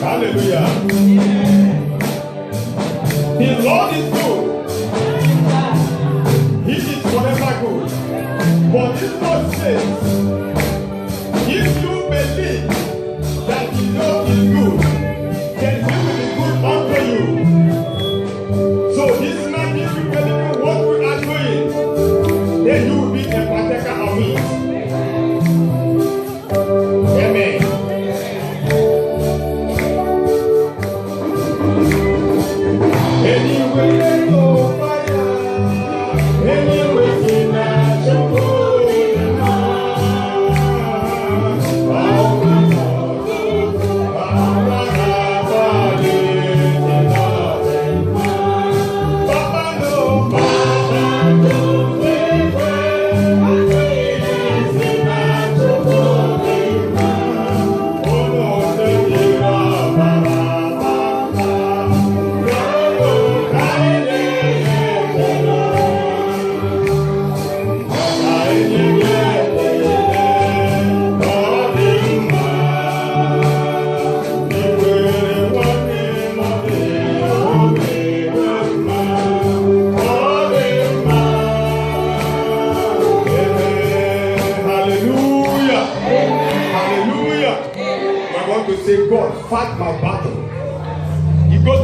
Hallelujah. The Lord is good. He is forever good. But this Lord says, if you believe that the Lord is good, then He will be good unto you. So this man, if you believe what we are doing, then you will be a partaker of it. Amen. Anyway, go fire. Anyway, in a chocolate in my to say, God, fight my battle. He goes like